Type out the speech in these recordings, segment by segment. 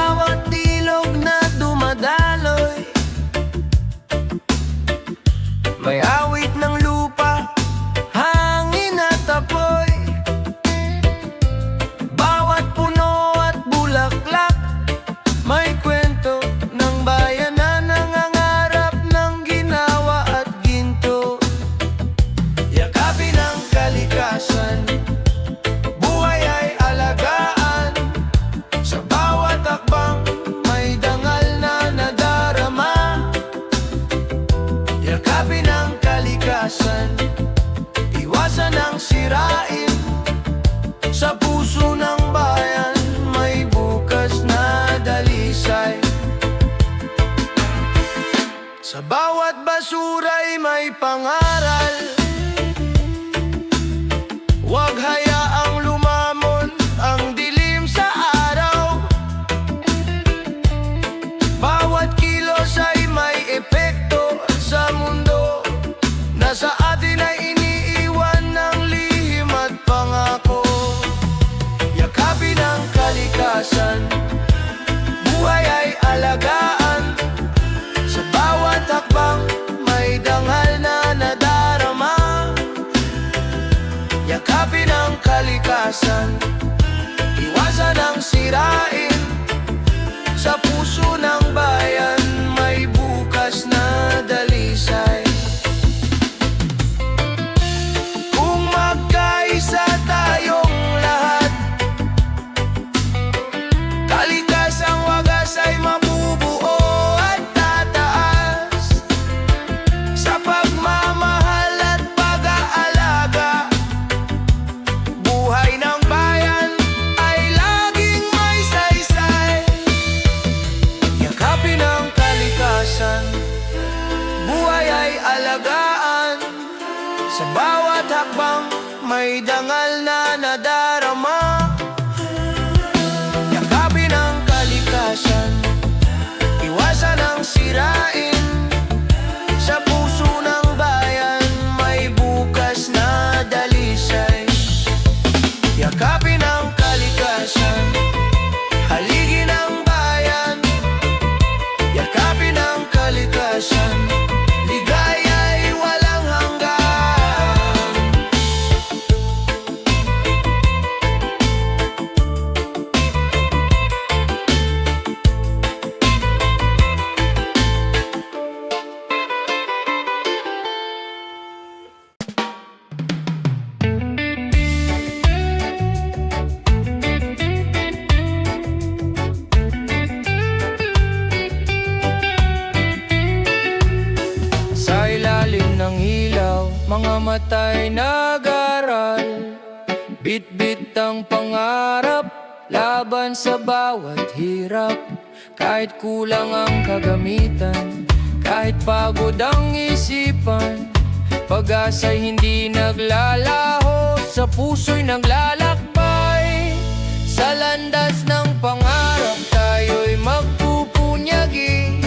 bawat ilog na dumadaloy, may awit ng lupa, hangin at apoy. Bawat puno at bulaklak, may kwento ng bayan na nangangarap ng ginawa at ginto. Yakapin ang kalikasan, buhay ay alagaan. Sa bawat hakbang, may dangal na nadarama. Yakapin ang kalikasan, iwasan ang sirain. Sa puso ng bayan, may bukas na dalisay. Sa bawat basura'y may pangaral, huwag hayaang lumamon ang dilim sa araw. Bawat kilos ay may epekto sa mundo, na sa atin ay iniiwan ng lihim at pangako. Yakapin ang kalikasan, buhay ay alagaan. Sa bawat hakbang, may dangal na nadarama. Yakapin ang kalikasan, iwasan ang sirain. Sa puso ng bayan, may bukas na dalisay. Kung magkaisa tayong lahat, kalikasang wagas ay mabubuo at tataas. Sa pagmamahal at pag-aalaga, buhay ng bayan ay laging may saysay. Yakapin ang kalikasan, buhay ay alagaan. Sa bawat hakbang, may dangal na nadarama. Yakapin ang kalikasan, iwasan ang sirain. Sa puso ng bayan, may bukas na dalisay. Yakapin ang kalikasan, haligin ang bayan. Yakapin ang kalikasan, ligaya'y walang hanggan. Sa ilalim ng ilaw, mga mata'y nag-aral. Bit-bit ang pangarap, laban sa bawat hirap. Kahit kulang ang kagamitan, kahit pagod ang isipan, pag-asa'y hindi naglalaho, sa puso'y naglalakbay. Sa landas ng pangarap, tayo'y magpupunyagi.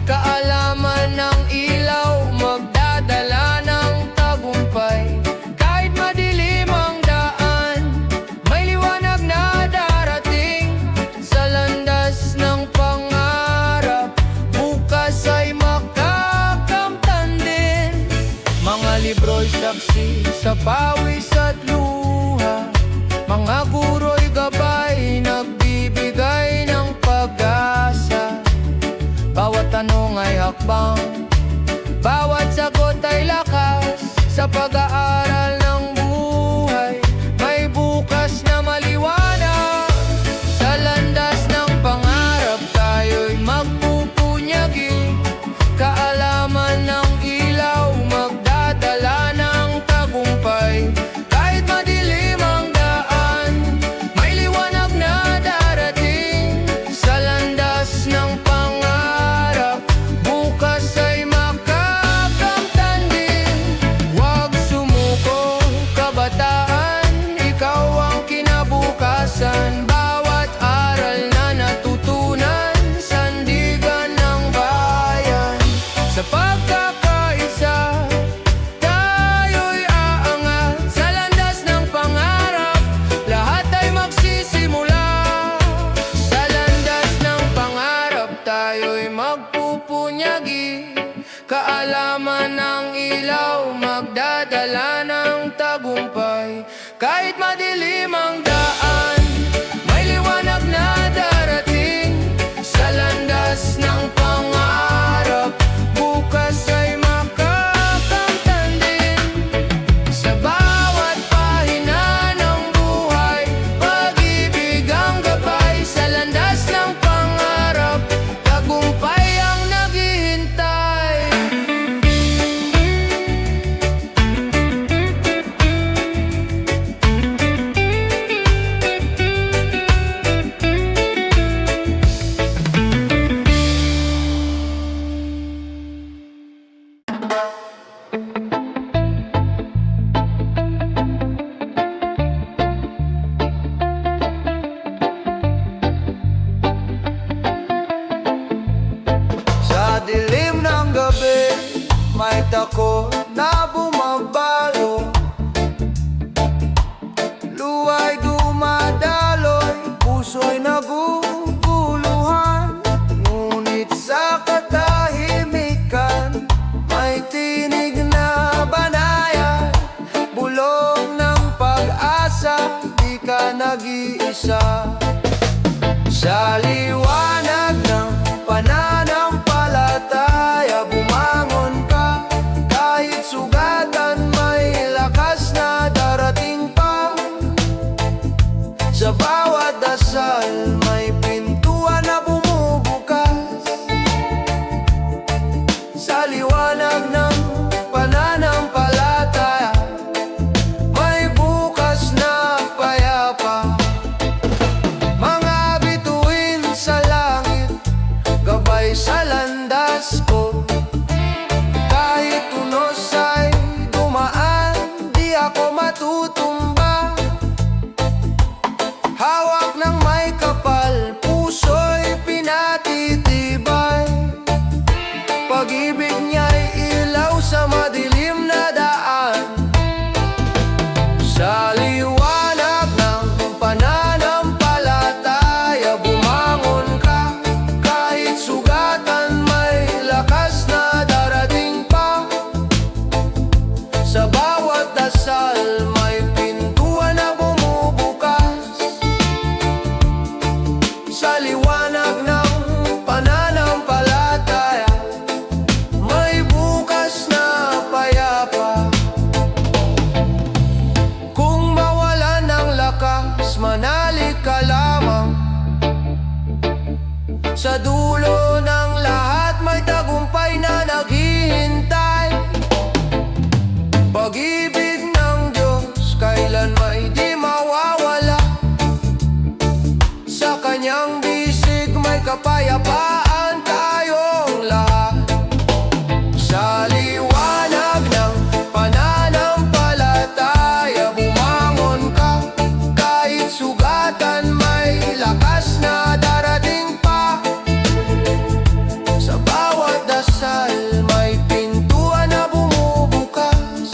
Kaalaman ng ilaw, magdadala ng tagumpay. Kahit madilim ang daan, may liwanag na darating. Sa landas ng pangarap, bukas ay makakamtan din. Mga libro'y saksi sa pawis at luha, mga guro'y gabay, nagbibigay ng pag-asa. Bawat tanong ay hakbang, bawat sagot ay lakas. Sa pag-aaral ng buhay, may bukas na maliwanag. Sa landas ng pangarap, tayo'y magpupunyagi. Kaalaman ng ilaw, magdadala ng tagumpay. ilaw, magdadala ng tagumpay. Kahit madilim ang daan, may liwanag na darating. Sa landas ng pangarap, bukas ay makakamtan din. Sa bawat pahina ng buhay, pag-ibig ang gabay. Sa landas ng pangarap, tagumpay ang naghihintay. Sa dilim ng gabi, may takot na bumabalo. Luwa'y dumadaloy, puso'y naguguluhan. Ngunit sa katahimikan, may tinig na banayad. Bulong ng pag-asa, di ka nag-iisa. Sa liwanag ng pananampalataya, bumangon ka. Kahit sugatan, may lakas na darating pa. Sa bawat dasal, may pintuan na bumubukas. Sa liwanag ng pananampalataya, may bukas na payapa. Mga bituin sa langit, gabay sa landas ko. Kahit unos ay dumaan, di ako matutumba. Hawak ng may kapal, puso'y pinatitibay. Pag-ibig niya'y ilaw sa madilim na daan. Sa liwanag ng pananampalataya, bumangon ka. Kahit sugatan, may lakas na darating pa. Sa bawat dasal, may pintuan na bumubukas. Sa liwanag ng pananampalataya, may bukas na payapa. Kung mawalan ng lakas, manalik ka lamang. Sa dulo ng lahat, may tagumpay na naghihintay. Pag-ibig ng Diyos, kailan may di mawawala. Sa kanyang bisig, may kapayapaan tayong lahat. Sa liwanag ng pananampalataya, bumangon ka. Kahit sugatan, may lakas na darating pa. Sa bawat dasal, may pintuan na bumubukas.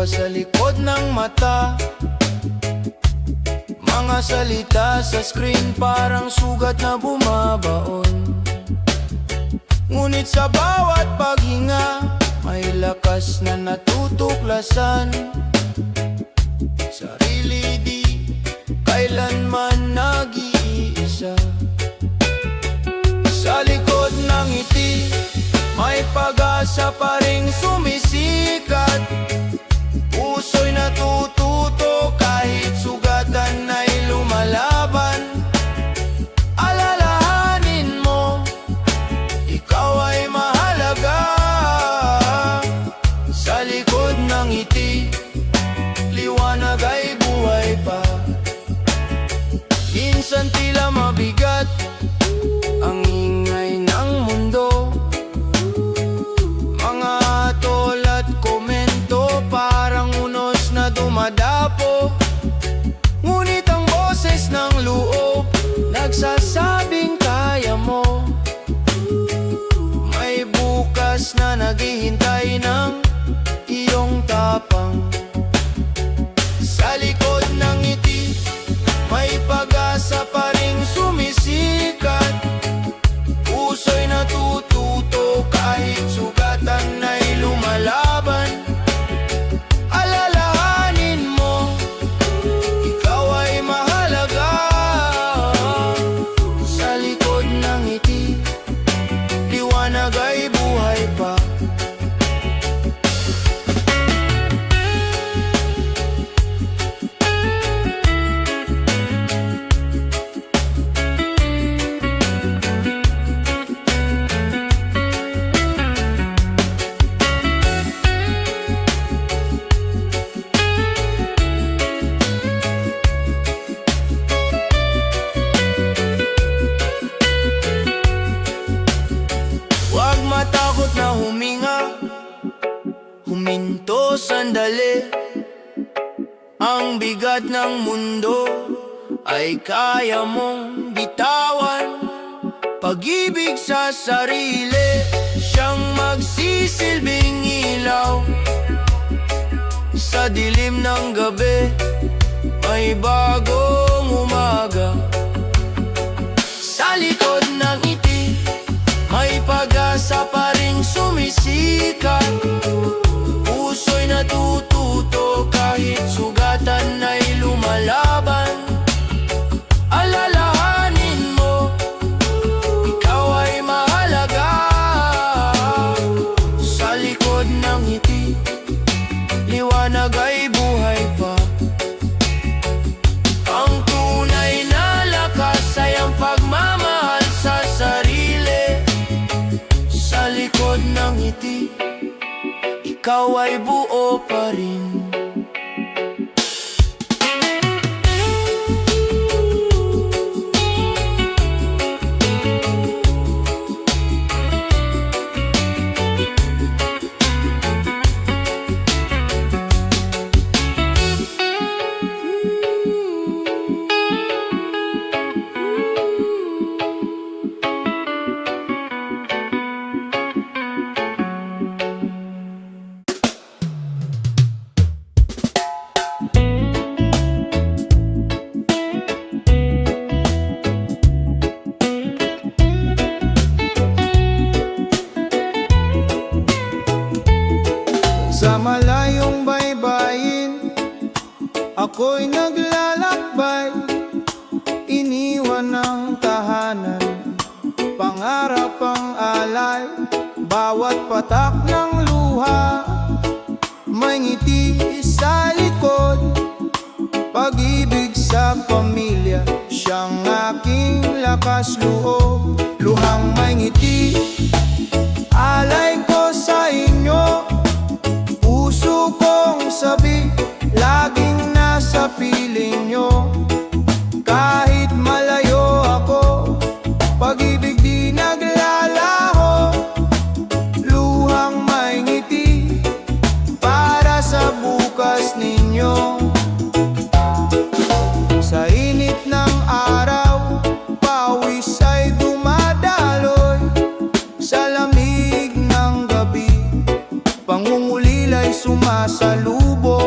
sa likod ng mata. Mga salita sa screen parang sugat na bumabaon. Ngunit sa bawat paghinga may lakas na natutuklasan. Sarili di kailanman nag-iisa. Sa likod ng ngiti may pag-asa pa ring sumisikat. Puso'y natututo kahit sugatan ay lumalaban. Alalahanin mo, ikaw ay mahalaga. Sa likod ng ngiti, liwanag ay buhay pa. Minsan tila mabigat ang ingay ng mundo. Mga tol at komento parang unos na dumadapo. Ngunit ang boses ng loob nagsasabing kaya mo. May bukas na naghihintay ng iyong tapang. Sa likod ng ngiti may pag-asa pa ring sumisikat. Puso'y natututo kahit sugatan ay lumalaban. Alalahanin mo, ikaw ay mahalaga. Sa likod ng ngiti, liwanag ay buhay pa. Huwag matakot na huminga, huminto sandali. Ang bigat ng mundo ay kaya mong bitawan. Pag-ibig sa sarili, siyang magsisilbing ilaw. Sa dilim ng gabi, may bagong umaga. Sa likod ng ngiti, may pag-asa pa ring sumisikat. Puso'y natututo kahit sugatan ay lumalaban. Alalahanin mo, ikaw ay mahalaga. Sa likod ng ngiti, liwanag ay buhay pa. Ang tunay na lakas ay ang pagmamahal sa sarili. Sa likod ng ngiti, ikaw ay buo pa rin. Sa malayong baybayin, ako'y naglalakbay. Iniwan ng tahanan, pangarap ang alay. Bawat patak ng luha, may ngiti sa likod. Pag-ibig sa pamilya, siyang aking lakas loob. Luhang may ngiti, alay ko sa inyo. Puso kong sabi, laging nasa piling nyo. Kahit malayo ako, pag-ibig di naglalaho. Luhang may ngiti, para sa bukas ninyo. Sa init ng araw, pawis ay dumadaloy. Sa lamig ng gabi, pangungulila'y sumasalubong.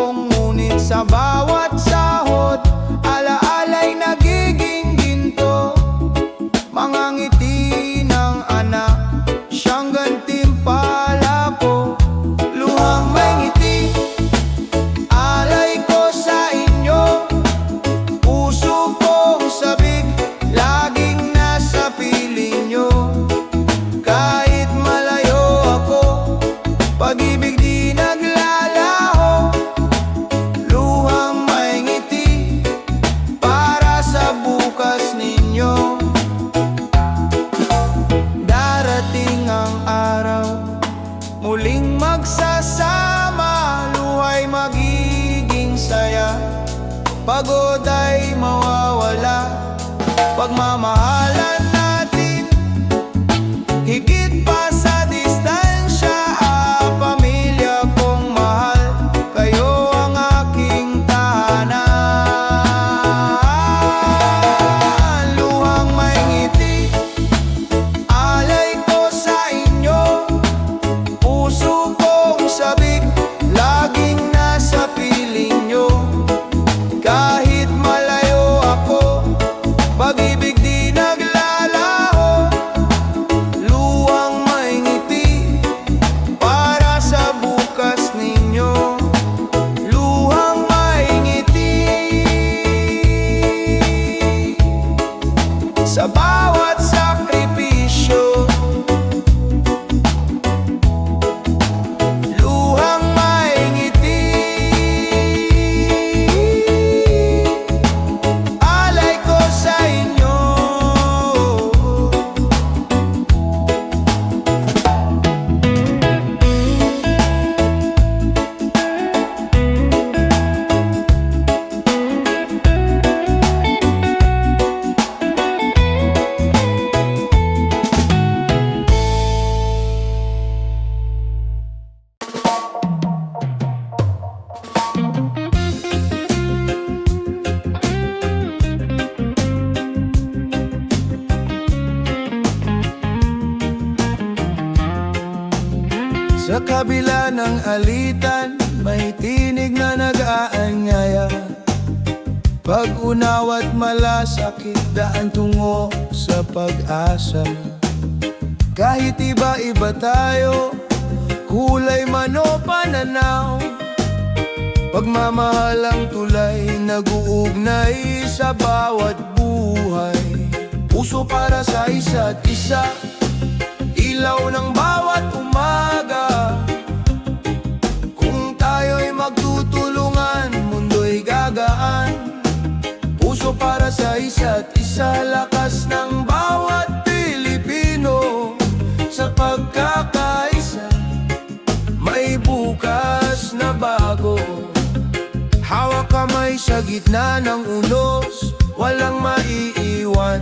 pagod ay mawawala. Pagmamahalan natin higit pa sa distansya. Pamilya kong mahal, kayo ang aking tahanan. Luhang may ngiti, alay ko sa inyo. Puso kong sabik, laging nasa piling nyo. Kahit malayo ako, pag-ibig di naglalaho. Luwang may ngiti para sa bukas ninyo. Luwang may ngiti sa bawat sakripisyo. Luwang may ngiti, alay ko sa inyo. Sa kabila ng alitan, may tinig na nag-aanyaya. Pag-unawa't malasakit, daan tungo sa pag-asa. Kahit iba-iba tayo, kulay man o pananaw, pagmamahal ang tulay, nag-uugnay sa bawat buhay. Puso para sa isa't isa, ilaw ng bawat umaga. Kung tayo'y magtutulungan, mundo'y gagaan. Puso para sa isa't isa, lakas ng bawat Pilipino. Sa pagkakaisa, may bukas na bago. Hawak kamay sa gitna ng unos, walang maiiwan.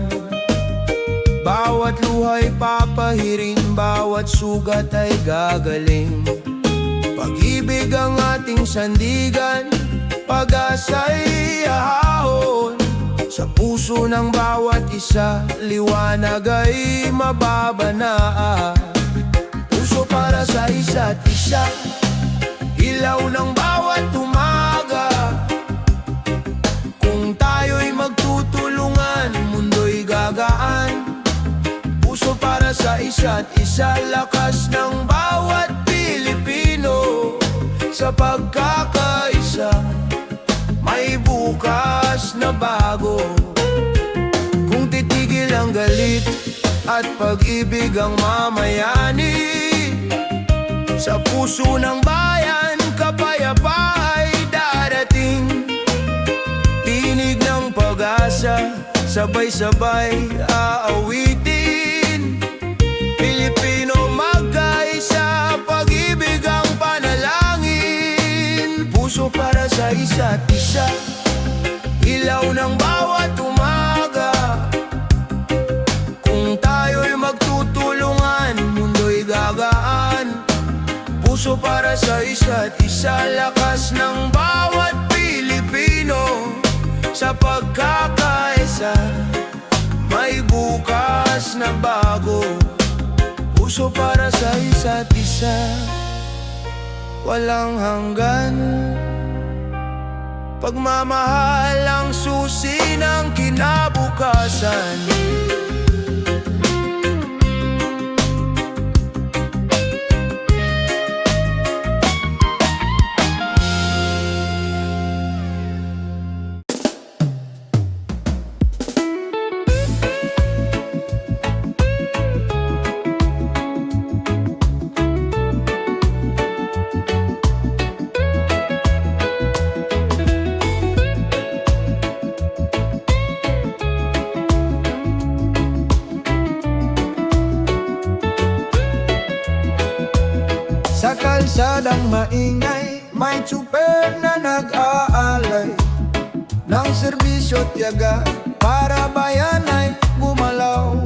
Bawat luhay papahirin, bawat sugat ay gagaling. Pag-ibig ang ating sandigan, pag-asa'y ahahon. Sa puso ng bawat isa, liwanag ay mababanaa. Puso para sa isa't isa, ilaw ng bawat umaga. Kung tayo'y magtutulungan, mundo'y gagaan. Puso para sa isa't isa, lakas ng bawat Pilipino. Sa pagkakaisa, may bukas na bago. Kung titigil ang galit at pag-ibig ang mamayani, sa puso ng bayan, kapayapaan ay darating. Tinig ng pag-asa, sabay-sabay aawitin. Pilipino magkaisa, pag-ibig ang panalangin. Puso para sa isa't isa, ilaw ng bawat umaga. Kung tayo'y magtutulungan, mundo'y gagaan. Puso para sa isa't isa, lakas ng bawat Pilipino. Sa pagkakaisa, may bukas na bago. Puso para sa isa't isa, walang hanggan. Pagmamahal ang susi ng kinabukasan. Sa kalsadang maingay, may tsuper na nag-aalay ng serbisyo tiyaga para bayan ay gumalaw.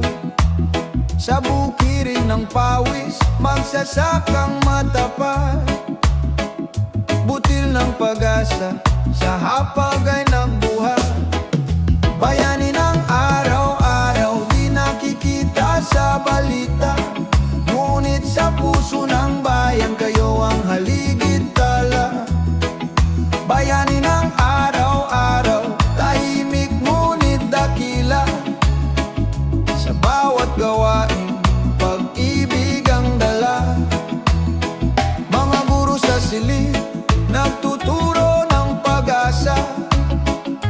Sa bukirin ng pawis, magsasakang matapat. Butil ng pag-asa, sa hapag ay nagbuhat. Bayani ng araw-araw, di nakikita sa balita. Ngunit sa puso ng bayan, kayo ang haligid tala. Bayani ng araw-araw, tahimik ngunit dakila. Sa bawat gawain, pag-ibig ang dala. Mga guro sa silid, nagtuturo ng pag-asa.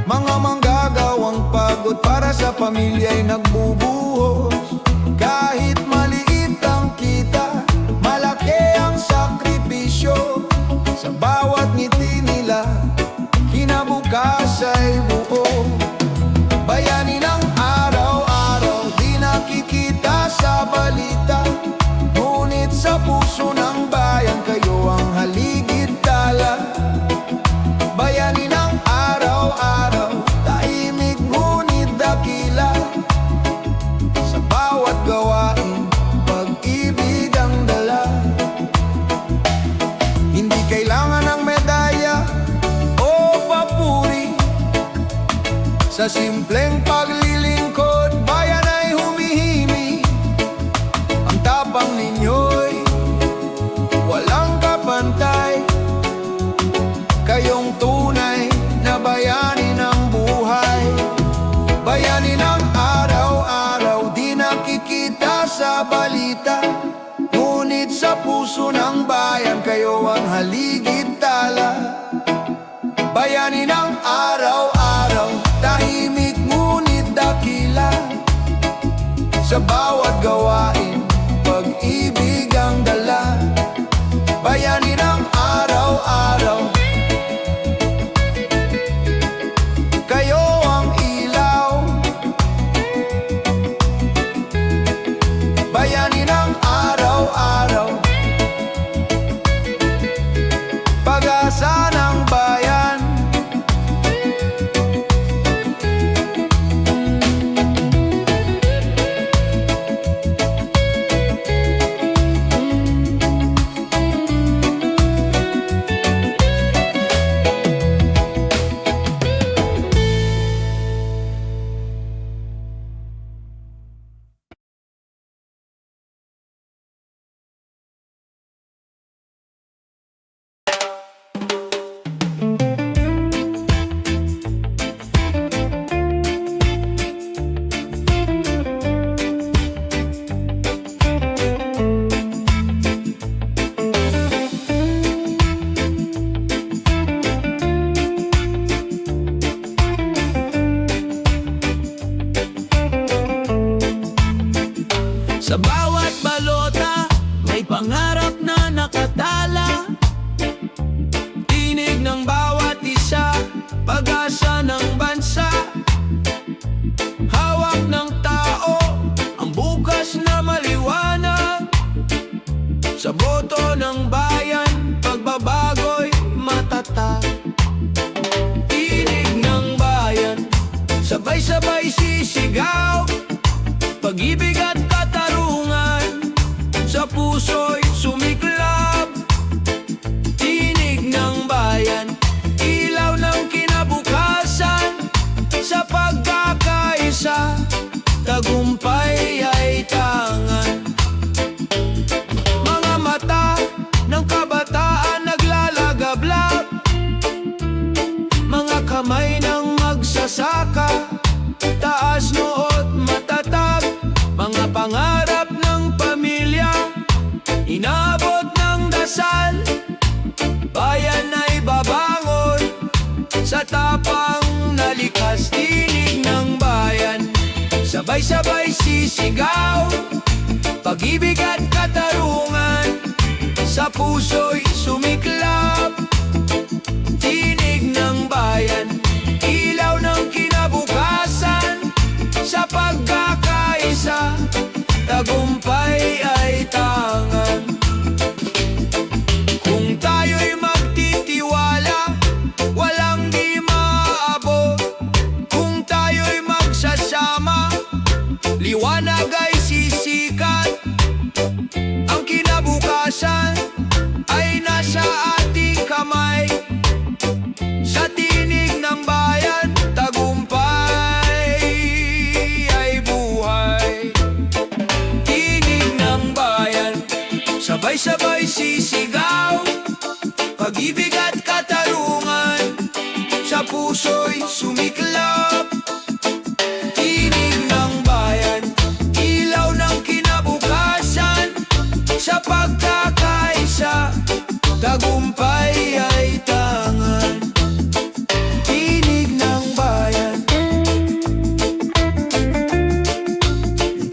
Mga manggagawang pagod para sa pamilya'y nagbubuhos. Kahit maliit ang kita, malaki ang sakripisyo. Sa bawat ngiti nila, kinabukas ay buo. Bayani ng araw-araw, di nakikita sa balita. Ngunit sa puso ng bayan, kayo ang haligid tala. Bayani ng araw-araw, tahimik ngunit dakila. Sa bawat gawain, pag-ibig ang dala. Hindi kailangan ng medalya o papuri. Sa simpleng paglilingkod, bayan ay humihimik. Ang tapang ninyo'y walang kapantay. Kayong tunay na bayani ng buhay. Bayani ng araw-araw, di nakikita sa balita. Ngunit sa puso ng bayan, kayo ang haligid tala. Bayani ng araw-araw, tahimik ngunit dakila. Sa bawat gawain, pag-ibig ang dala. Bayani ng araw-araw, kayo ang ilaw. Bayani ng araw-araw, pag-asa ng bayan. Sa bawat balota, may pangarap na nakatala. Tinig ng bawat isa, pag-asa ng bansa. Hawak ng tao, ang bukas na maliwanag. Sa boto ng bayan, pagbabago'y matatag. Tinig ng bayan, sabay-sabay sisigaw. Pag-ibig at katarungan, sa puso'y sumiklab. Tinig ng bayan, ilaw ng kinabukasan. Sa pagkakaisa, tagumpay ay tangan. Mga mata ng kabataan naglalagablab. Mga kamay ng magsasaka, taas noot matatag. Mga pangarap ng pamilya, inabot ng dasal. Bayan ay babangon, sa tapang nalikas. Tinig ng bayan, sabay-sabay sisigaw. Pag-ibig at katarungan, sa puso'y sumiklab. Tinig ng bayan, ilaw ng kinabukasan. Sa pagkakaisa, tagumpay ay tangan. Kung tayo'y magtitiwala, walang di maaabot. Sabay-sabay sisigaw, pag-ibig at katarungan, sa puso'y sumiklap. Tinig ng bayan, ilaw ng kinabukasan, sa pagkakaisa, tagumpay ay tangan. Tinig ng bayan,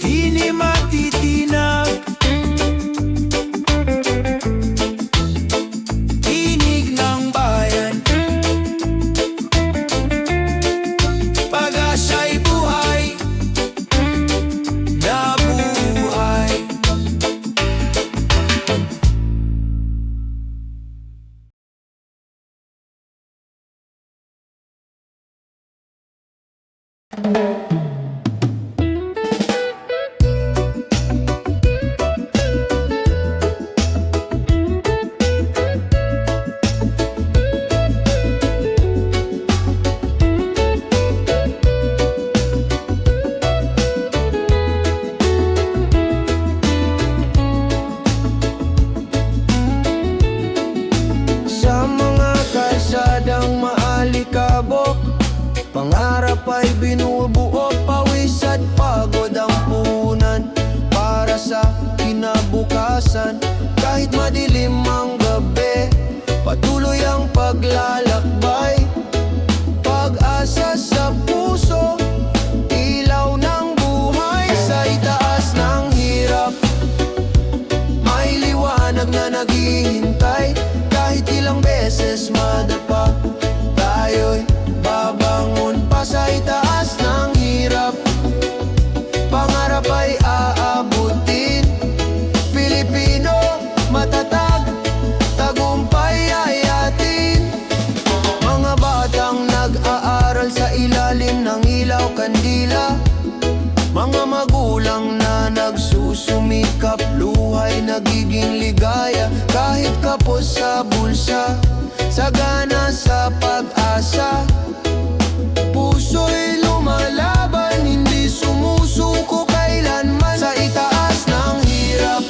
di ni matitinag. Tinig ng bayan, pag-asa'y buhay na buhay. Sa mga kalsadang maalikabok, pangarap ay binubuo, pawis at pagod ang puhunan para sa kinabukasan. Kahit madilim ang gabi, patuloy ang paglalakbay. Pag-asa sa puso, ilaw ng buhay. Sa itaas ng hirap, may liwanag na naghihintay. Kahit ilang beses madapa, tayo'y babangon pa. Sa itaas ng hirap, pangarap ay aabutin. Pilipino, matatag, tagumpay ay atin. Mga batang nag-aaral sa ilalim ng ilaw kandila, mga magulang na nagsusumikap, luhay nagiging ligaya. Kahit kapos sa bulsa, sagana sa pag-asa, puso'y lumalaban, hindi sumusuko kailanman. Sa itaas ng hirap,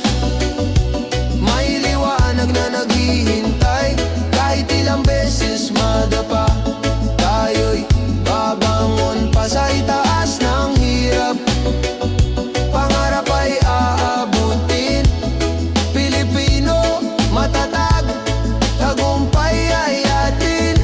may liwanag na naghihintay. Kahit ilang beses madapa, tayo'y babangon pa. Sa itaas ng hirap, pangarap ay aabutin. Pilipino, matatag, tagumpay ay atin.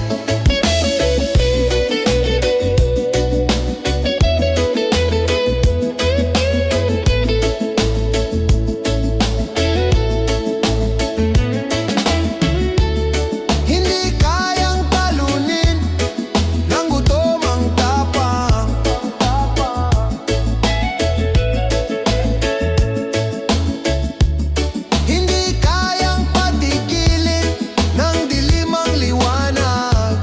Hindi kayang talunin ng gutom ang tapang. Hindi kayang patigilin ng dilim ang liwanag.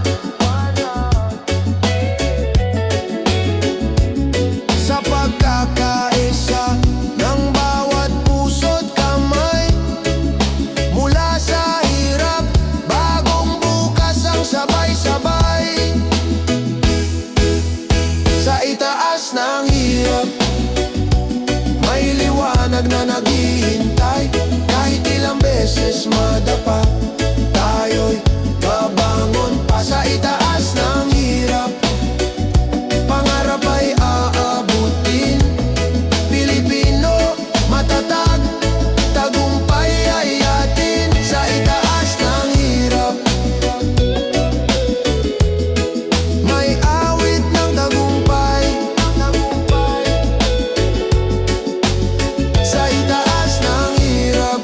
Sa pagkakaisa ng bawat puso't kamay, mula sa hirap, bagong bukas ang sabay-sabay. Sa itaas ng hirap, may liwanag na naghihintay. Kahit ilang beses madapa, tayo'y babangon pa. Sa itaas ng hirap, pangarap ay aabutin. Pilipino, matatag, tagumpay ay atin. Sa itaas ng hirap, may awit ng tagumpay. Sa itaas ng hirap,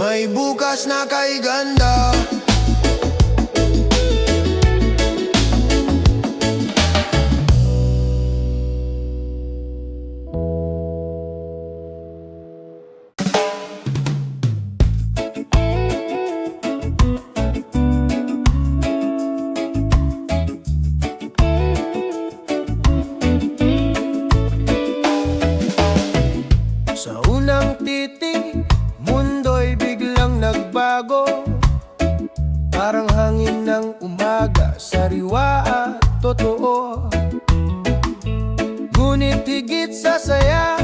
may bukas na kay ganda. Sa unang titig, mundo'y biglang nagbago. Parang hangin ng umaga, sariwa at totoo. Ngunit higit sa saya,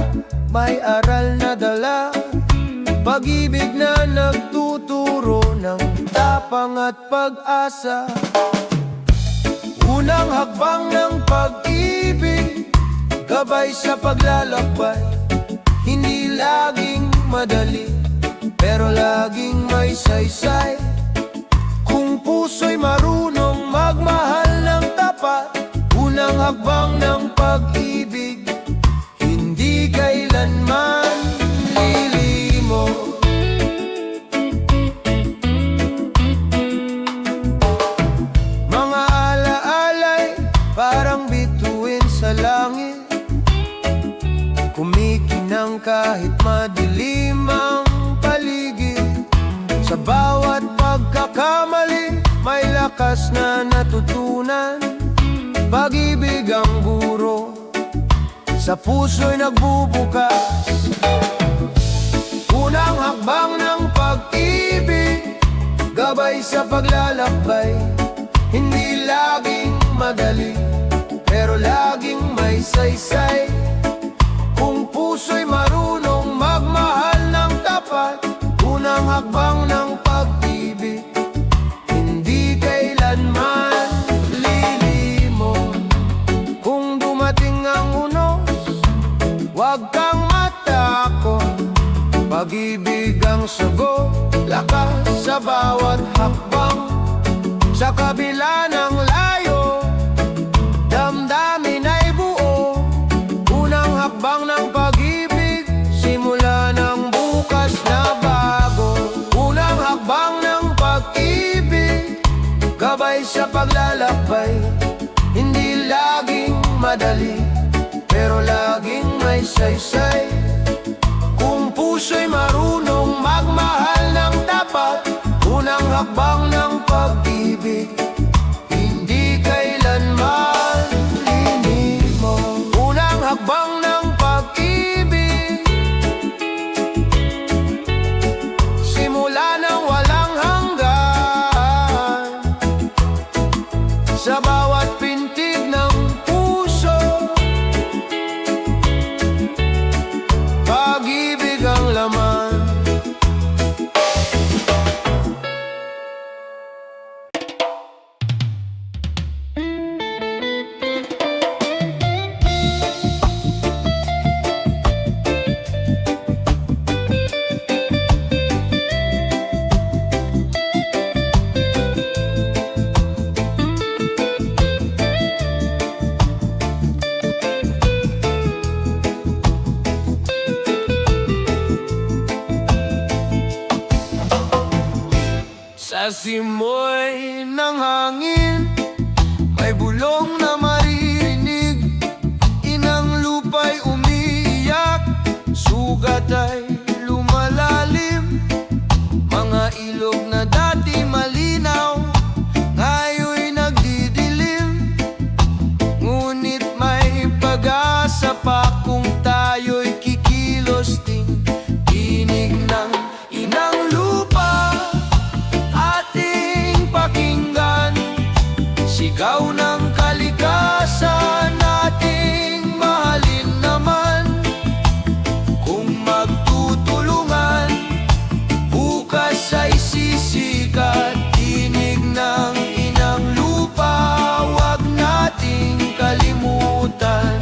may aral na dala, pag-ibig na nagtuturo ng tapang at pag-asa. Unang hakbang ng pag-ibig, gabay sa paglalakbay. Hindi laging madali, pero laging may saysay. Kung puso'y marunong magmahal ng tapat, unang hakbang ng pag-ibig, hindi kailanman lilimot. Mga alaalay, parang bituin sa langit, kumikinang kahit madilim ang paligid. Sa bawat pagkakamali, may lakas na natutunan. Pag-ibig ang guro, sa puso'y nagbubukas. Unang hakbang ng pag-ibig, gabay sa paglalakbay. Hindi laging madali, pero laging may saysay. Kung puso'y marunong magmahal ng tapat, unang hakbang ng pag-ibig, hindi kailanman lilimot. Kung dumating ang unos, huwag kang matakot. Pag-ibig ang sagot, lakas sa bawat hakbang. Sa kabila ng layo, damdamin ay buo. Unang hakbang ng pag-ibig, simula ng bukas na bago. Unang hakbang ng pag-ibig, gabay sa paglalakbay. Hindi laging madali, pero laging may saysay. Kung puso'y marunong magmahal ng tapat, unang hakbang ng pag-ibig, hindi kailanman lilimot. Unang hakbang ng pag-ibig, simula ng walang hanggan. Sa bawat pintig ng puso, pag-ibig ang laman. Sa simoy ng hangin, may bulong na maririnig. Inang lupa'y umiiyak, sugat ay lumalalim. Mga ilog na dati malinaw, ngayon'y nagdidilim. Ngunit may pag-asa pa kung tayo'y kikilos din. Tinig ng inang lupa, ating pakinggan. Sigaw ng kalikasan, nating mahalin naman. Kung magtutulungan, bukas ay sisikat. Tinig ng inang lupa, wag nating kalimutan.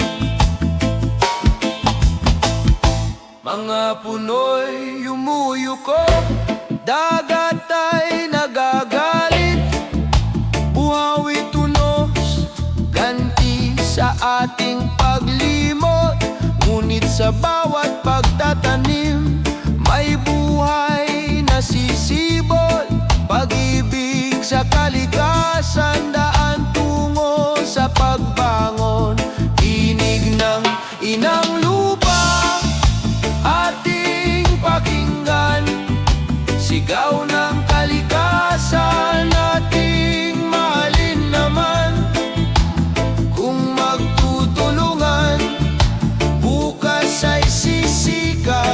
Mga puno'y yumuyukot, dagat ay nagagalit. Buhawi tunos, ganti sa ating paglimot. Ngunit sa bawat pagtatanim, may buhay na sisibol. Pag-ibig sa kalikasan, daan tungo sa pagbangon. Tinig ng inang lupa, ating pakinggan. Sigaw ng kalikasan, nating mahalin naman. Kung magtutulungan, bukas ay sisikat.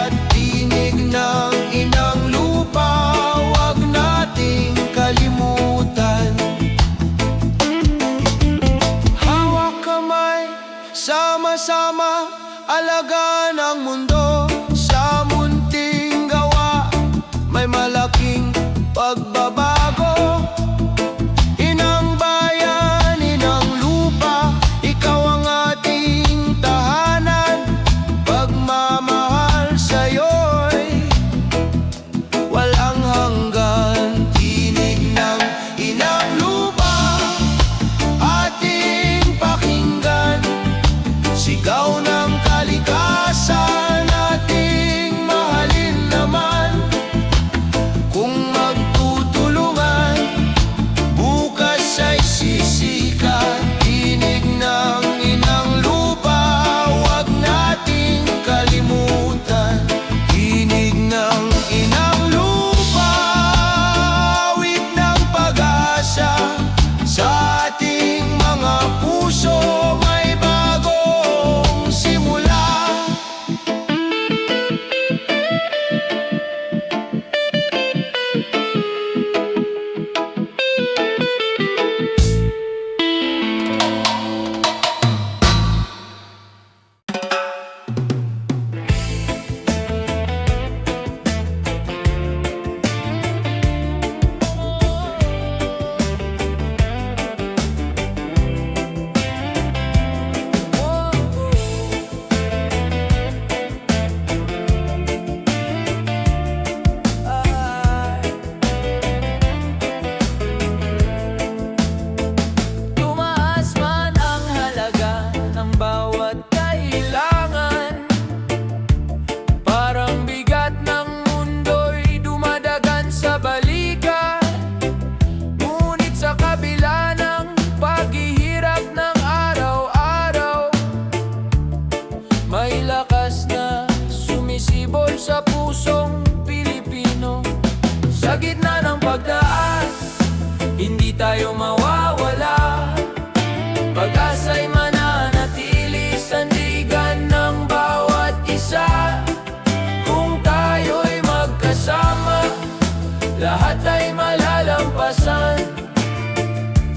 lahat ay malalampasan.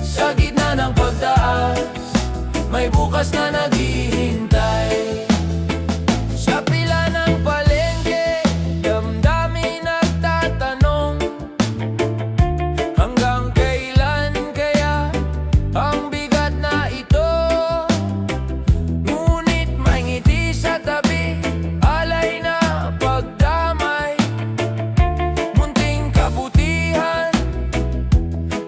Sa gitna ng pagtaas, may bukas na naghihintay. Sa pila ng palengke, damdamin nagtatanong, hanggang kailan kaya ang bigat na ito? Ngunit may ngiti sa tabi, alay na pagdamay. Munting kabutihan,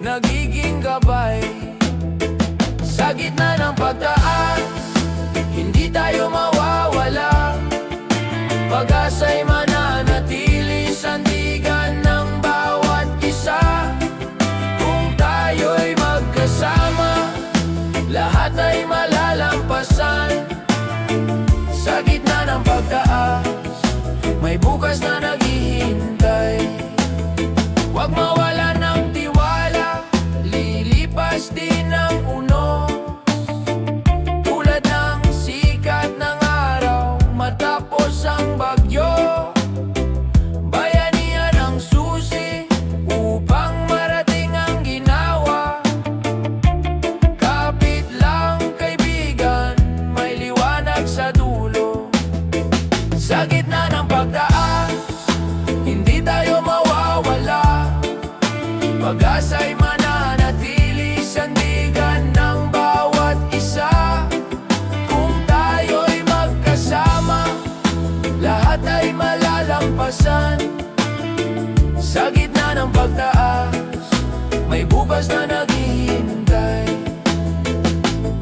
nagiging gabay. Sa gitna ng pagtaas, hindi tayo mawawala. Pag-asa'y mananatili, sandigan ng bawat isa. Kung tayo'y magkasama, lahat ay malalampasan. Sa gitna ng pagtaas, may bukas na naghihintay. Huwag mawala ng tiwala, lilipas din ang unos. Tulad ng sikat ng araw matapos ang bagyo, bayanihan ang susi upang marating ang ginawa. Kapit lang kaibigan, may liwanag sa dulo. Sa gitna ng pagtaas, hindi tayo mawawala. Pag-asa'y mananatili, sandigan ng bawat isa. Kung tayo'y magkasama, lahat ay malalampasan. Sa gitna ng pagtaas, may bukas na naghihintay.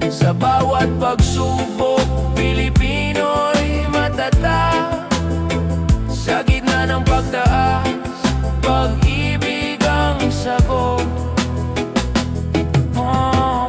Sa bawat pagsubok, Pilipino'y matatag. Sa gitna ng pagtaas, pag-ibig ang sagot. Oh, oh.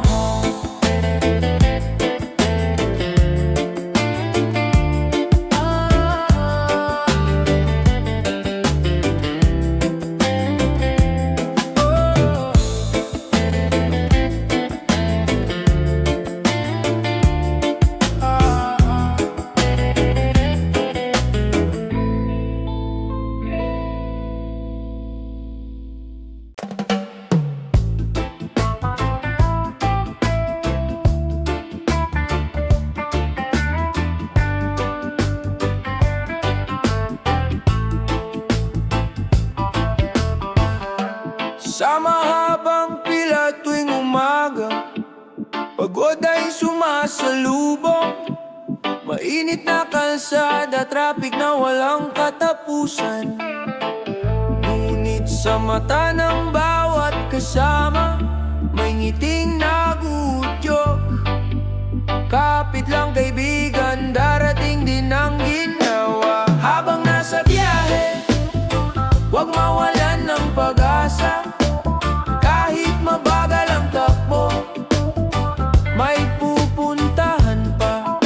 Sa mahabang pila tuwing umaga, pagod ay sumasalubong. Mainit na kalsada, traffic na walang katapusan. Ngunit sa mata ng bawat kasama, may ngiting nagudyok. Kapit lang kaibigan, darating din ang ginawa. Habang nasa biyahe, huwag mawalan ng pag-asa. Kahit mabagal ang takbo, may pupuntahan pa.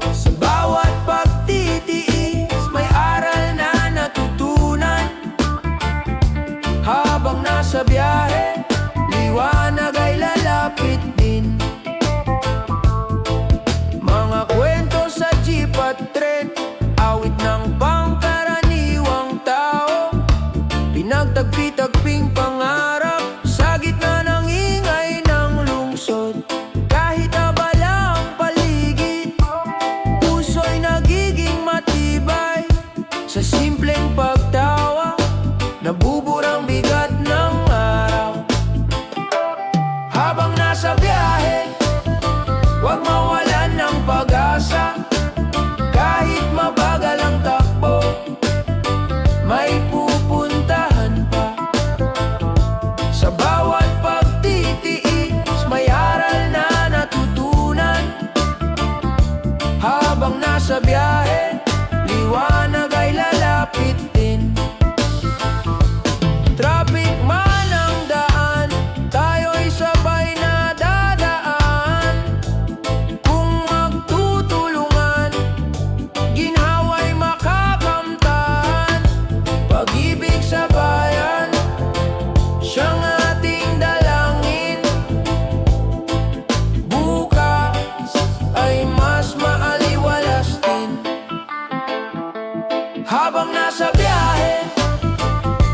Sa bawat pagtitiis, may aral na natutunan. Habang nasa biyahe, liwanag ay lalapit din. Mga kwento sa jeep at tren, awit ng pangkaraniwang tao. Pinagtagpi-tagping pangarap sa gitna ng ingay ng lungsod. Kahit abala ang paligid, puso'y nagiging matibay. Sa simpleng pagtawa, nabuburang bigat ng araw. Habang nasa biyahe, huwag mawalan ng pag-asa. Kahit mabagal ang takbo, may pupuntahan pa. Sa bawat pagtitiis, may aral na natutunan. Habang nasa biyahe, liwanag ay lalapit din. Traffic man ang daan, tayo'y sabay na dadaan. Kung magtutulungan, ginhawa'y makakamtan. Pag-ibig sa bayan, siyang ating dalangin. Bukas ay mas maaliwalas din. Habang nasa biyahe,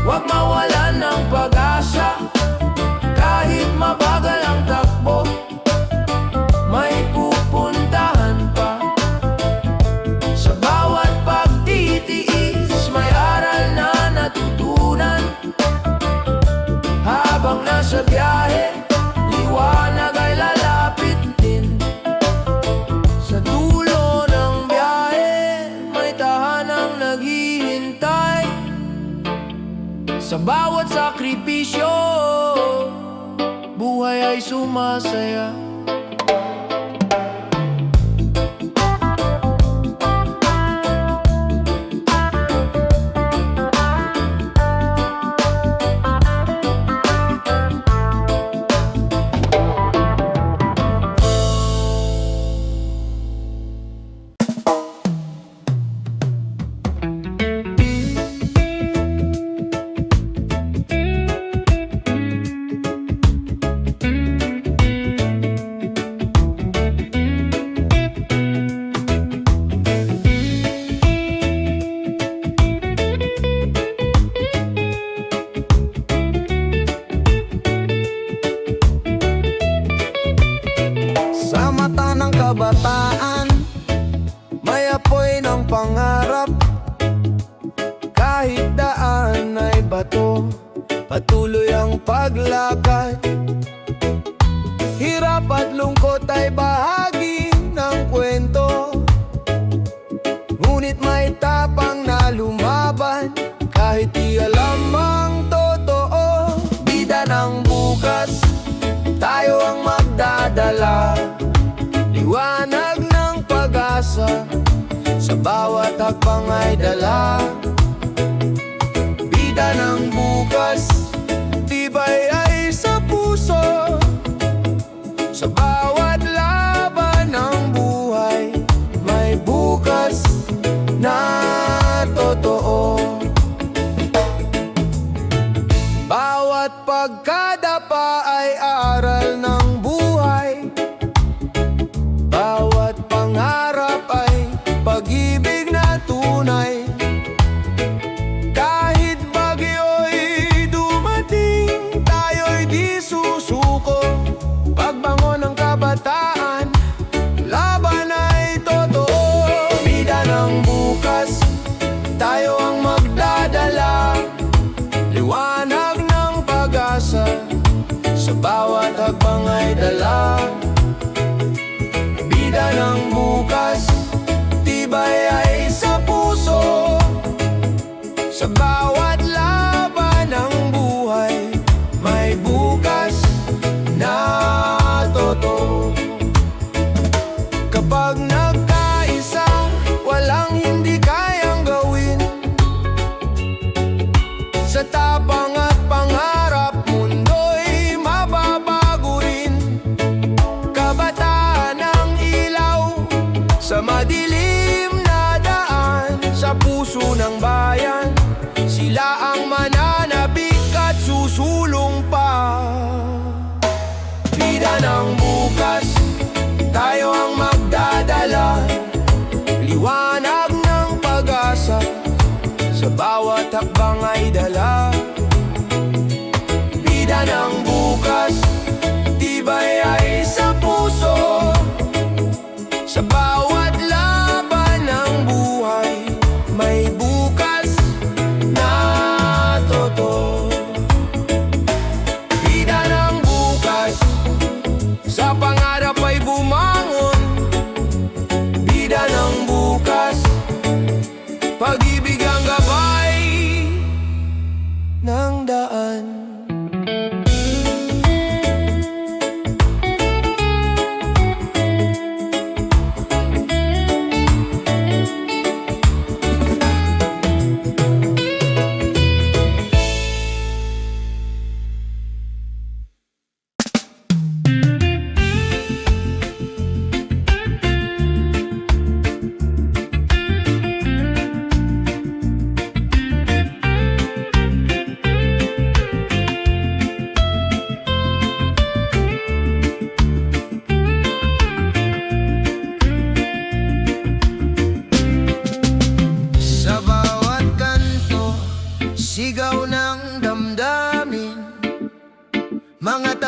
huwag Huwag mawalan ng pag-asa, kahit mabagal ang takbo, may pupuntahan pa. Sa bawat pagtitiis, may aral na natutunan. Habang nasa biyahe, liwanag ay lalapit din. Sa dulo ng biyahe, may tahanang naghihintay. Sa bawat sakripisyo, buhay ay sumasaya. Sa mata ng kabataan, may apoy ng pangarap. Kahit daan ay bato, patuloy ang paglakad. Hirap at lungkot ay bahagi ng kwento, ngunit may tapang na lumaban. Kahit di alam ang totoo, bida ng bukas, tayo ang magdadala. Liwanag ng pag-asa, sa bawat hakbang ay dala. Bida ng bukas, tibay ay sa puso. Sa bawat laban ng buhay, may bukas na totoo. Bawat pagkadapa ay aral ng buhay. Bawat pangarap ay pag-ibig na tunay. Kahit bagyo'y dumating, tayo'y di susuko. Pagbangon ng kabataan, laban ay totoo. Bida ng bukas, tayo ang magdadala. Liwanag ng pag-asa, sa bawat hakbang ay dala. Bida ng bukas, tibay ay sa puso. Sa bawat laban ng buhay, may bukas na totoo. Kapag nagkaisa, walang hindi kayang gawin. Sa tapang at pangarap, mundo'y mababago rin. Kabataan ang ilaw sa madilim na daan. Sa puso ng bayan, sila ang mananabik at susulong pa. Bida ng bukas, tayo ang magdadala. Liwanag ng pag-asa, sa bawat hakbang ay dala. Bida ng bukas, tibay ay sa puso. Sa bawat laban ng buhay, may bukas na totoo. Bida ng bukas, sa pangarap ay bumangon. Bida ng bukas, pag-ibig ang gabay ng daan.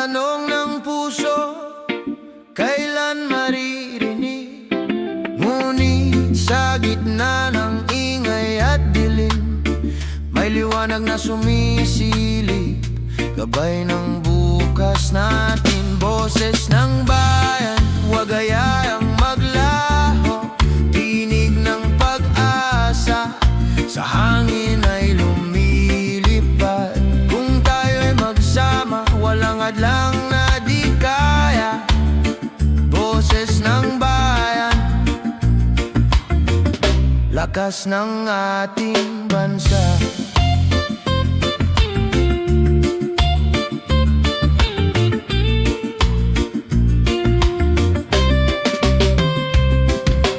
tanong ng puso, kailan maririnig? Ngunit sa gitna ng ingay at dilim, may liwanag na sumisilip, gabay ng bukas natin. Boses ng bayan, huwag hayaan maglaho, tinig ng pag-asa, sa hangin ay lumilipad. Kung tayo'y magsama, walang hadlang na di kaya. Boses ng bayan, lakas ng ating bansa.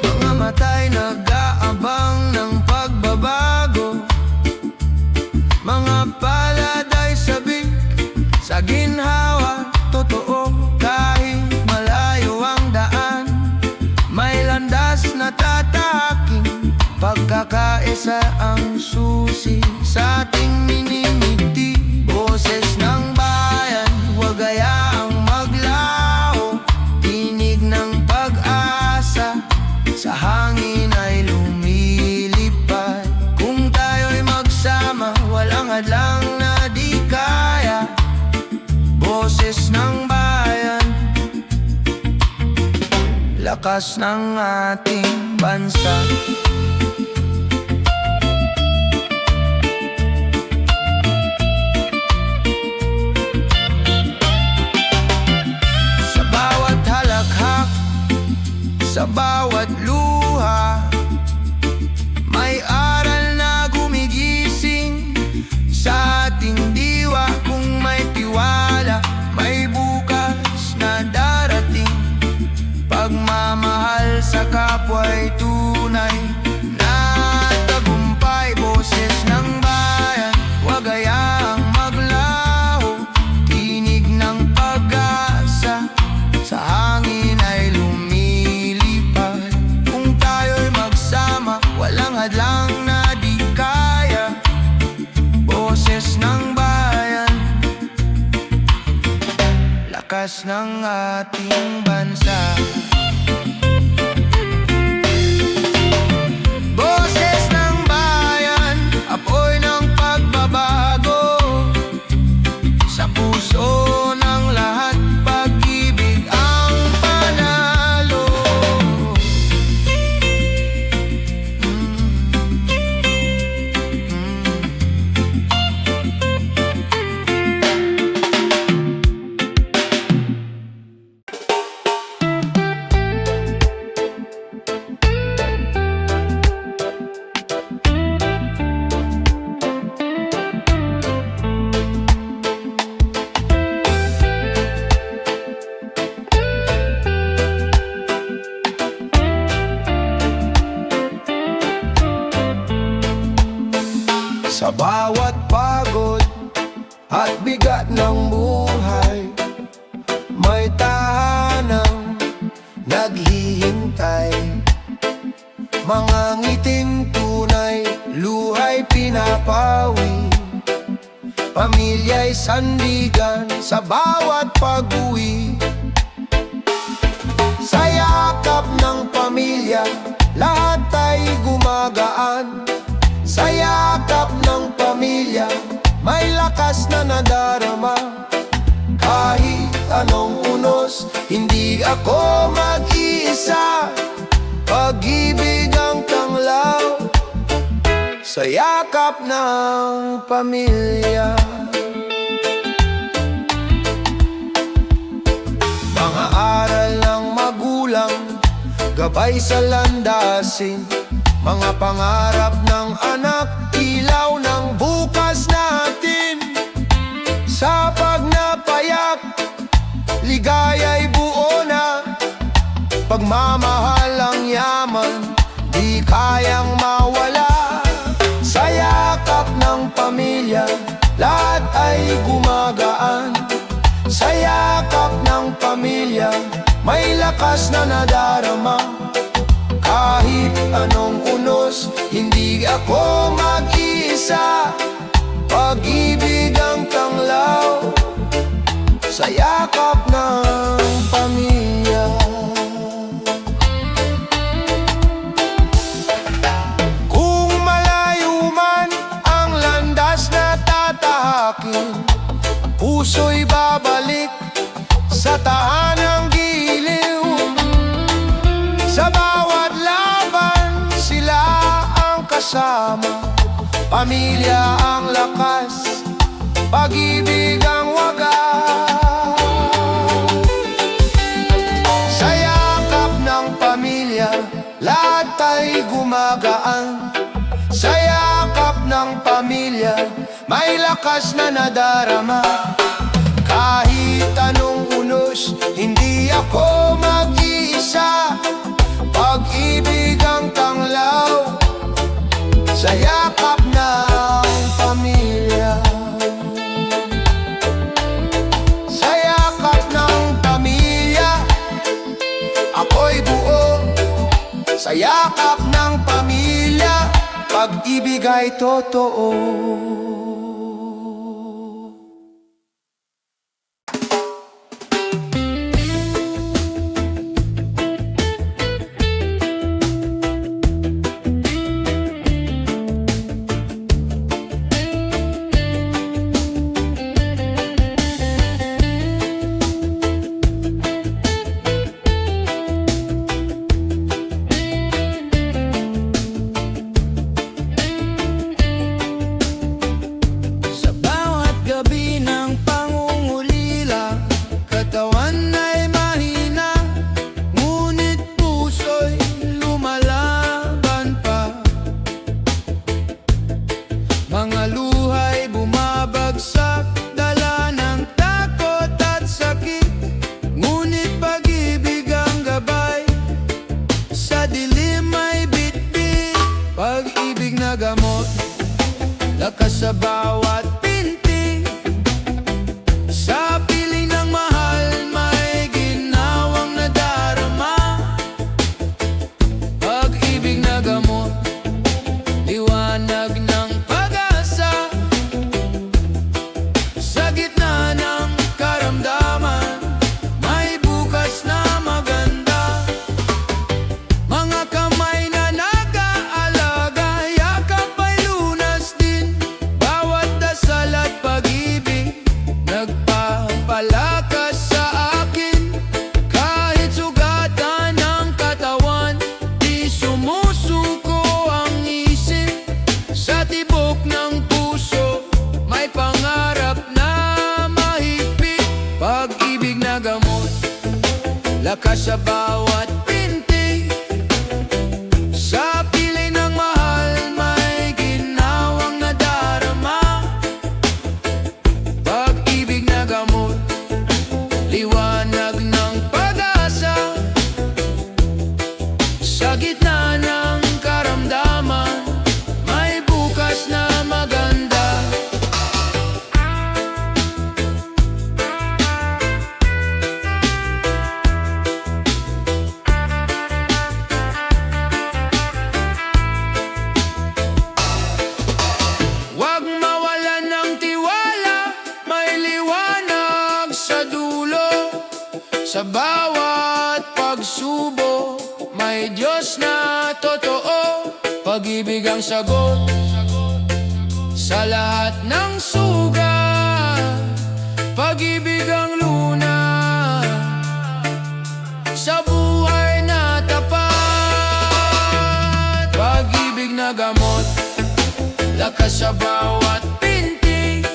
Mga matay nag-aabang ng pagbabago, mga palad ay sabik sa ginhawa. Totoo, kahit malayo ang daan, may landas na tatahaking. Pagkakaisa ang susi sa ating minimiti. Boses ng bayan, huwag hayaang maglaho, tinig ng pag-asa, sa hangin ay lumilipad. Kung tayo'y magsama, walang hadlang na di kaya. Boses ng bayan, lakas ng ating bansa. Sa bawat halakhak, sa bawat luha, may aral na gumigising sa ating diwa. Kung may tiwala, may bukas na darating. Pagmamahal sa kapwa'y tunay na tagumpay. Boses ng bayan, huwag hayaang maglaho, tinig ng pag-asa, sa hangin ay lumilipad. Kung tayo'y magsama, walang hadlang na di kaya. Boses ng bayan, lakas ng ating bansa. Boses ng bayan, apoy ng pagbabago, sa puso ng lahat, pag-ibig ang panalo. Sa bawat pagod at bigat ng buhay, may tahanang naghihintay. Mga ngiting tunay, luha'y pinapawi, pamilya'y sandigan sa bawat pag-uwi. Sa yakap ng pamilya, lahat ay gumagaan. Sa yakap ng pamilya, may lakas na nadarama. Kahit anong unos, hindi ako mag-iisa. Pag-ibig ang tanglaw sa yakap ng pamilya. Mga aral ng magulang, gabay sa landasin. Mga pangarap ng anak, ilaw ng bukas natin. Sa pagnapayak, ligaya'y buo na. Pagmamahal ang yaman, di kayang mawala. Sa yakap ng pamilya, lahat ay gumagaan. Sa yakap ng pamilya, may lakas na nadarama. Kahit anong unos, hindi ako mag-iisa. Pag-ibig ang tanglaw sa sa yakap ng pamilya. Kung malayo man ang landas na tatahakin, puso'y babalik sa tahanang giliw. Sa bawat laban sila ang kasama, pamilya ang lakas, pag-ibig ang wagas. Sa yakap ng pamilya, lahat ay gumagaan. Sa yakap ng pamilya, may lakas na nadarama. Kahit anong unos, hindi ako mag-iisa. Pag-ibig ang tanglaw sa yakap ng pamilya. Sa yakap ng pamilya, ako'y buo. Sa yakap ng pamilya, pag-ibig ay totoo. Mga luhay bumabagsak, dala ng takot at sakit. Ngunit pag-ibig ang gabay, sa dilim ay bitbit. Pag-ibig na gamot, lakas sa bawat pinti. Sa piling ng mahal, may ginawang nadarama. Pag-ibig na gamot, liwanag ng sa gitna ng karamdaman, may bukas na maganda. Mga kamay na nag-aalaga, yakap ay lunas din. Bawat dasal at pag-ibig, nagpapalakas sa akin. Kahit sugatan ng katawan, di sumusuko ang isip. Sa tibok ng puso, may pangarap na mahigpit. Pag-ibig na gamot, lakas sa bawat pinti. Sa piling ng mahal, may ginawang nadarama. Pag-ibig na gamot, liwanag ng pag-asa. Sa gitna ng karamdaman, may bukas na maganda. Huwag mawalan ng tiwala, may liwanag sa dulo. Sa bawat pagsubok, may Diyos na totoo. Pag-ibig ang sagot sa lahat ng sugat. Pag-ibig ang lunas sa buhay na tapat. Pag-ibig na gamot, lakas sa bawat pinti.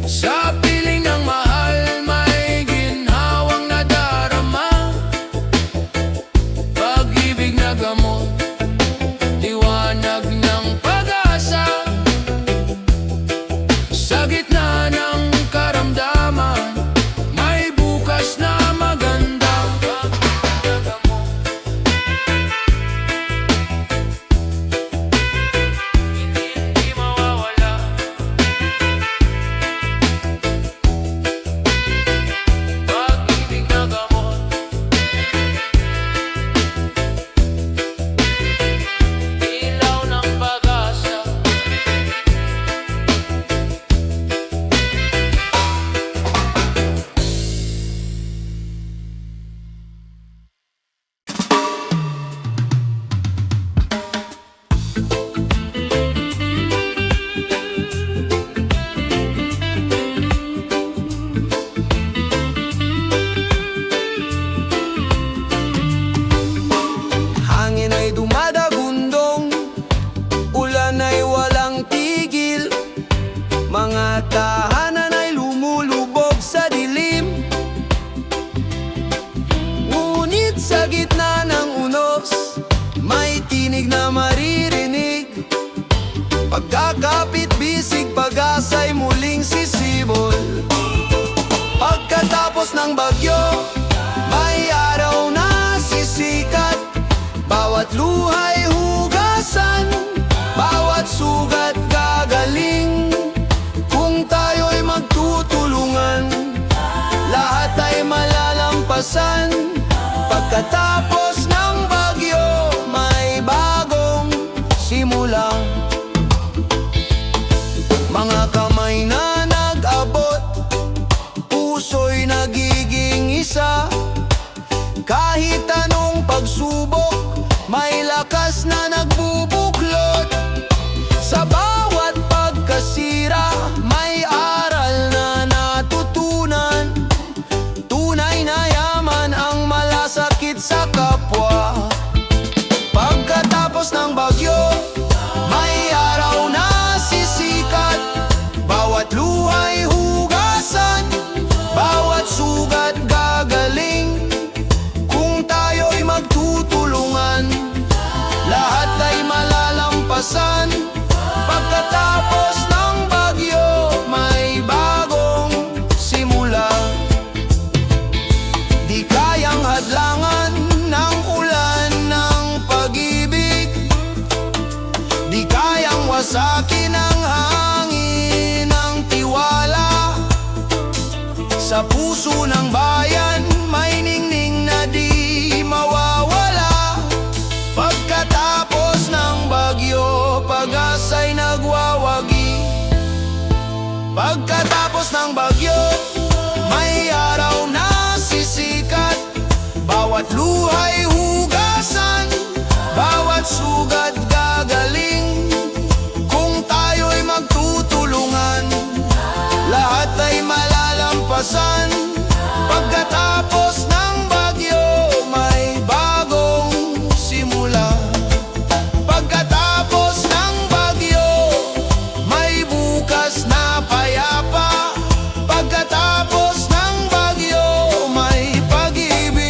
Sa piling ng mahal, may ginhawang nadarama. Pag-ibig na gamot, liwanag ng pag-asa. Sa gitna ng karamdaman, may bukas na maganda. Hindi mawawala. Pagkakapit bisig pag-asa'y muling sisibol. Pagkatapos ng bagyo, may araw na sisikat. Bawat luha'y hugasan, bawat sugat gagaling. Kung tayo'y magtutulungan, lahat ay malalampasan. Pagkatapos ng bagyo, may bagong simula. Mga kamay na nag-abot, puso'y nagiging isa. Kahit anong pagsubok, may lakas na nagbubuklod. Sa bawat pagkasira, may aral na natutunan. Tunay na yaman ang malasakit sa kapwa. Pagkatapos ng bagyo, may araw na sisikat. Bawat luha'y hugasan, bawat sugat gagaling. Kung tayo'y magtutulungan, lahat ay malalampasan. Pagkatapos ng bagyo, may bagong simula. Di kayang hadlangan ng ulan ng pag-ibig, di kayang wasakin ang hangin ng tiwala. Sa puso ng bayan, may ningning na di mawawala. Pagkatapos ng bagyo, pag-asa'y nagwawagi. Pagkatapos ng bagyo, may araw na sisikat. Bawat luha'y hugasan, bawat sugat gagaling. Kung tayo'y magtutulungan, lahat ay malalampasan. Pagkatapos ng bagyo, may bagong simula. Pagkatapos ng bagyo, may bukas na payapa. Pagkatapos ng bagyo, may pag-ibig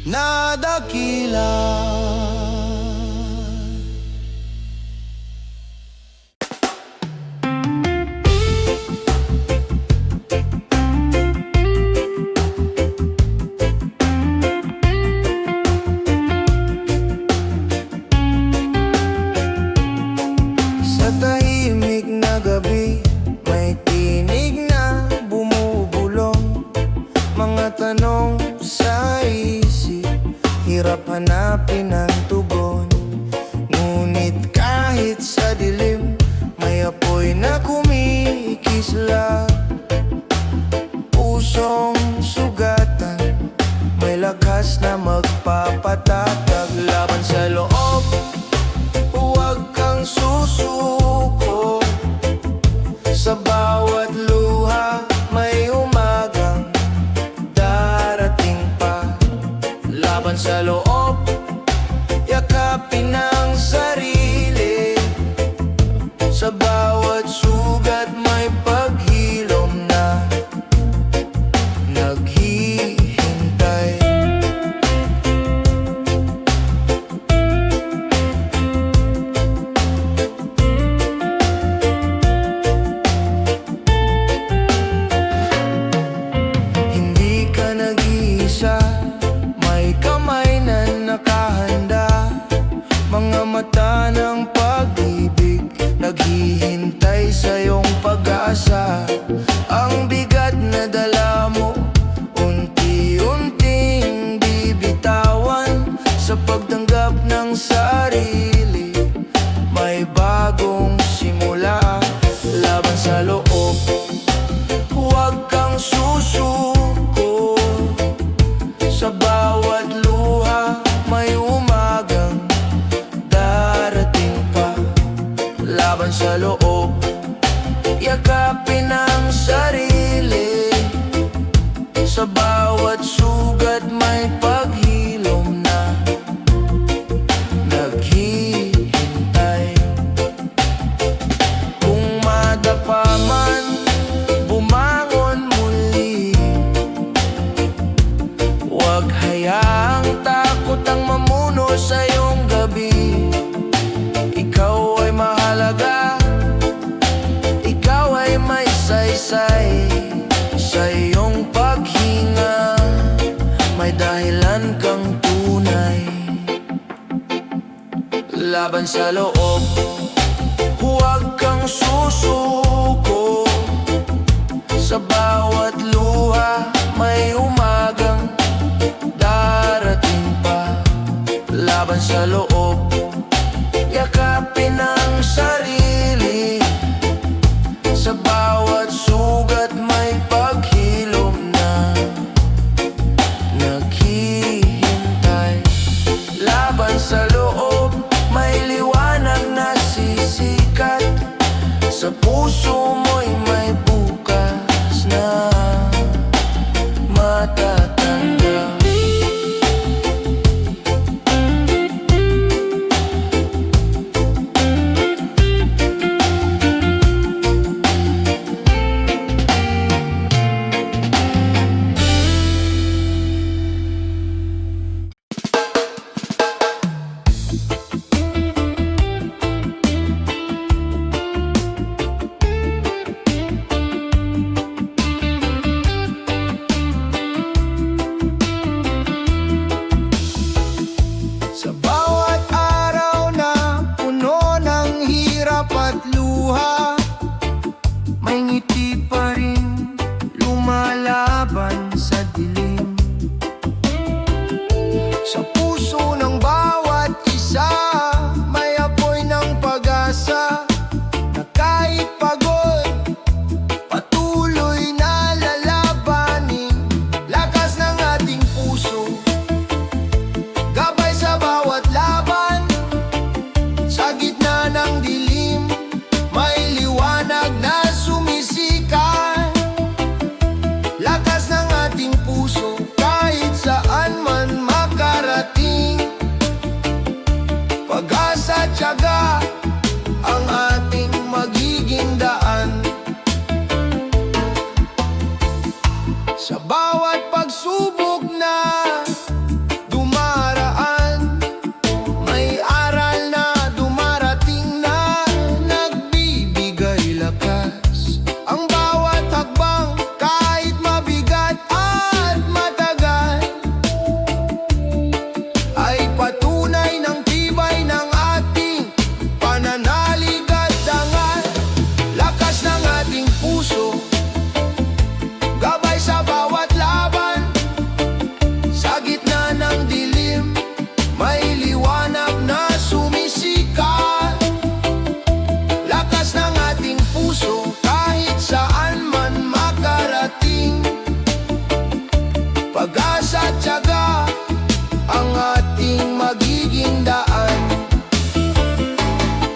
na dakila. Sa tahimik na gabi, may tinig na bumubulong. Mga tanong sa isip, hirap hanapin ang tugon. Ngunit kahit sa dilim, may apoy na kumikisla. Pusong sugatan, may lakas na magpapatatag. Laban sa loob, huwag kang susuko. Sa bawat luha, may umagang darating pa. Laban sa loob, yakapin ang sarili. Sa bawat sugat, may paghilom na naghihintay. Hindi ka nag-iisa, may kamay na nakahanda. Mga mata ng pag-ibig, naghihintay sa iyong pag-asa. Ang bigat na dala mo, unti-unting bibitawan. Sa pagtanggap ng sarili, may bagong simula. Laban sa loob, huwag kang susuko. Sa bawat luha, may umagang darating pa. Laban sa loob, yakapin ang sarili. Sa bawat sugat, may paghilom na naghihintay. Kung madapa man, bumangon muli. Huwag hayaang takot ang mamuno sa iyong gabi. laban sa loob. Huwag kang susuko, sa bawat luha may umagang darating pa. Laban sa loob, yakapin ang sarili, sa bawat sugat may paghilom na naghihintay. Laban sa loob, may liwanag na sisikat, sa puso mo'y may bukas na matatanggap. Sa bawat araw na puno ng hirap at luha, may ngiti pa rin lumalaban sa dilim. Sa puso ng bawat isa, may apoy ng pag-asa, na kahit pagod, patuloy na lalabanin. Lakas ng ating puso, gabay sa bawat laban. Sa gitna ng dilim, may liwanag na sumisikat. Lakas ng ating puso, kahit saan man makarating. Pag-asa, tiyaga, ang ating magiging daan. Sa bawat pagsubok na dumaraan, may aral na dumarating na nagbibigay lakas. Ang bawat hakbang, kahit mabigat at matagal, ay patunay ng tibay ng ating pananalig at dangal. Lakas ng ating puso, gabay sa bawat laban. Sa gitna ng dilim, may liwanag na sumisikat. Lakas ng ating puso, kahit saan man makarating. Pag-asa, tiyaga, ang ating magiging daan.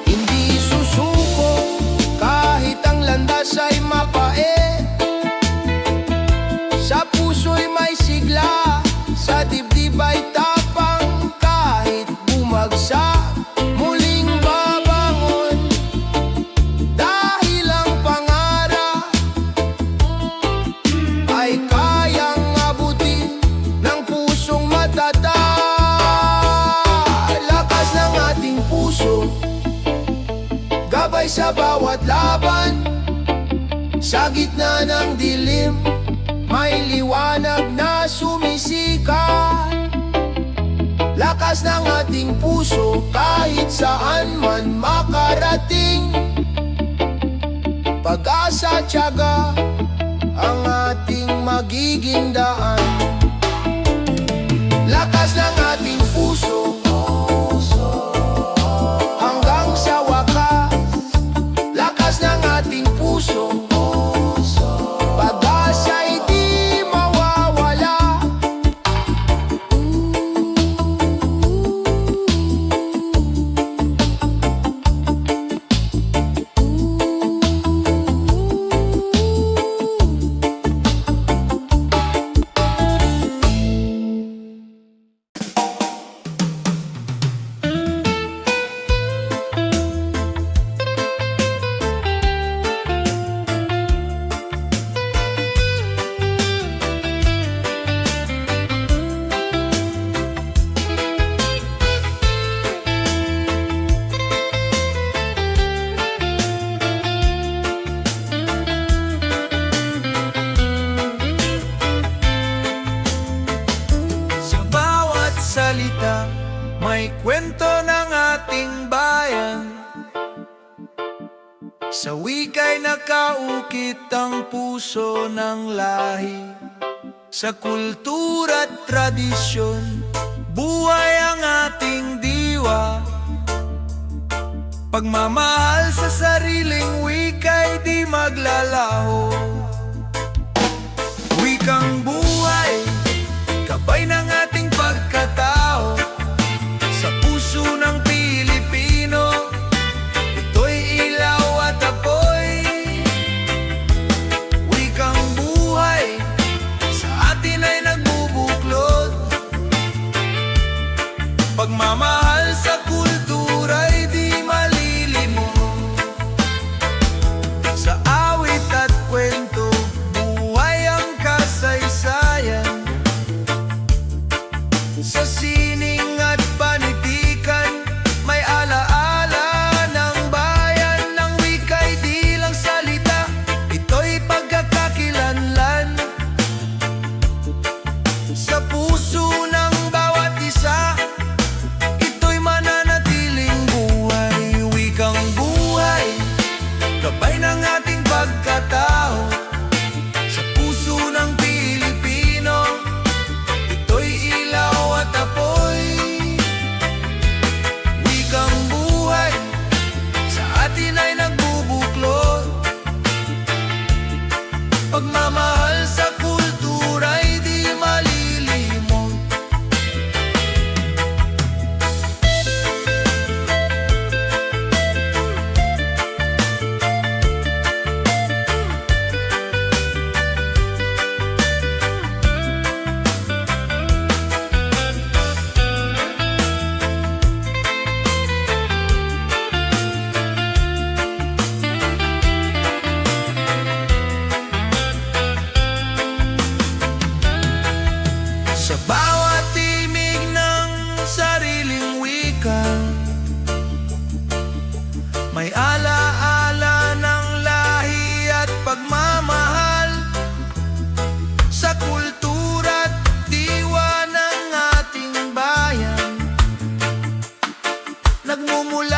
Hindi susuko kahit ang landas ay mapait. Sa puso'y may sigla, sa dibdib ay tapang. Kahit bumagsak, muling babangon, dahil ang pangarap ay kayang abutin ng pusong matatag. Lakas ng ating puso, gabay sa bawat laban. Sa gitna ng dilim, may liwanag na sumisikat. Lakas ng ating puso, kahit saan man makarating. Pag-asa, tiyaga, ang ating magiging daan. Lakas ng ating puso, hanggang sa wakas. Lakas ng ating puso, pag-asa'y di mawawala. salita, may kwento ng ating Sa wika'y nakaukit ang puso ng lahi. Sa kultura't tradisyon, buhay ang ating diwa. Pagmamahal sa sariling wika'y di maglalaho. Wikang buhay, gabay ng ating pagkatao. Sa puso ng Pilipino, ito'y ilaw at apoy. Wikang buhay, sa atin ay nagbubuklod. Pagmamahal sa kultura'y di malilimot. Sa awit at kwento, buhay ang kasaysayan. Sa sining at panitikan, may alaala ng bayan. Ng wika'y di lang salita, ito'y pagkakakilanlan. Sa puso ng bawat isa, ito'y mananatiling buhay. Wikang buhay, gabay ng ating pagkatao. Sa puso ng Pilipino, ito'y ilaw at apoy. Wikang buhay, sa atin ay nagbubuklod. Pagmamahal sa kultura'y di malilimot. Sa bawat timig ng sariling wika, may alaala ng lahi at pagmamahal. Sa kultura't diwa ng ating bayan, nagmumula